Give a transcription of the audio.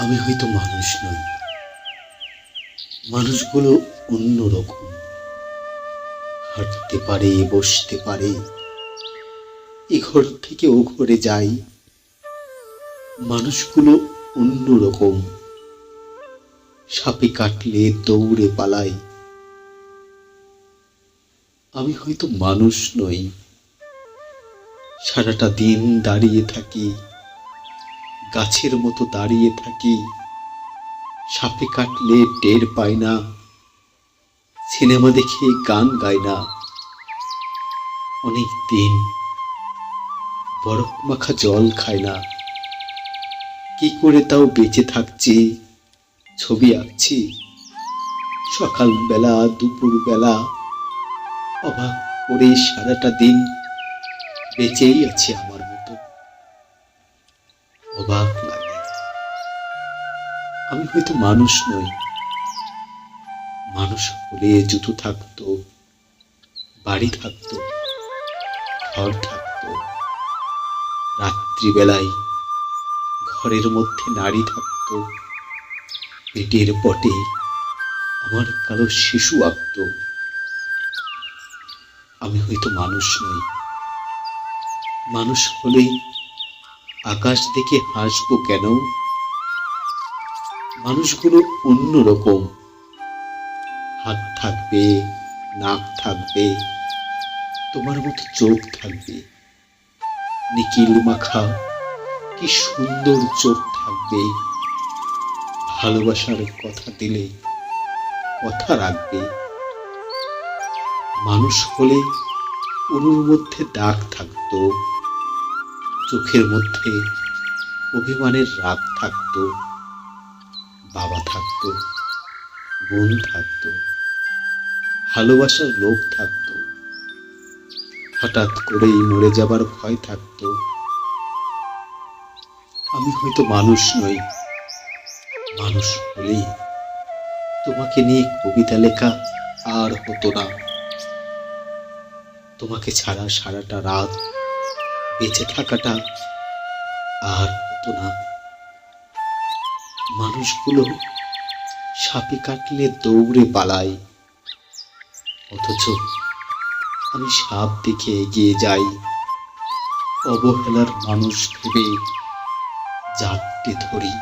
আমি হয়তো মানুষ নই, মানুষগুলো অন্যরকম। হাঁটতে পারে, বসতে পারে, এ ঘর থেকে ও ঘরে যাই। মানুষগুলো অন্যরকম। সাপে কাটলে দৌড়ে পালাই। আমি হয়তো মানুষ নই, সারাটা দিন দাঁড়িয়ে থাকি, গাছের মতো দাঁড়িয়ে থাকি। সাপে কাটলে টের পাই না, সিনেমা দেখে গান গাই না। অনেক দিন বরফ মাখা জল খাই না। কি করে তাও বেঁচে থাকছি, ছবি আঁকছি। সকালবেলা দুপুর বেলা অবাক করে সারাটা দিন বেঁচেই আছি আমার মতো। অবাক লাগে। আমি হয়তো মানুষ নই, মানুষ হলে জুতো থাকতো, বাড়ি থাকতো, ঘর থাকতো। রাত্রিবেলায় ঘরের মধ্যে নারী থাকতো, পেটের পটে আমার কালো শিশু আঁকতো। আমি হয়তো মানুষ নই, মানুষ হলেই আকাশ দেখে হাসবো কেন? মানুষগুলো অন্যরকম। হাত থাকবে, নাক থাকবে, তোমার মতো চোখ থাকবে, নিকিল মাখা কি সুন্দর চোখ থাকবে। ভালোবাসার কথা দিলে কথা রাখবে। মানুষ হলে অনুর মধ্যে দাগ থাকতো, চোখের মধ্যে অভিমানের রাগ থাকতো। বাবা থাকতো, বোন থাকতো, ভালোবাসার লোভ থাকতো। হঠাৎ করেই মরে যাবার ভয় থাকতো। আমি হয়তো মানুষ নই, মানুষ হলেই তোমাকে নিয়ে কবিতা লেখা আর হতো না। তোমাকে ছাড়া সারাটা রাত বেঁচে থাকাটা আর হতো না। মানুষগুলো সাপে কাটলে দৌড়ে পালায়, অথচ আমি সাপ দেখে এগিয়ে যাই। অবহেলার মানুষ ভেবে জাপটে ধরি।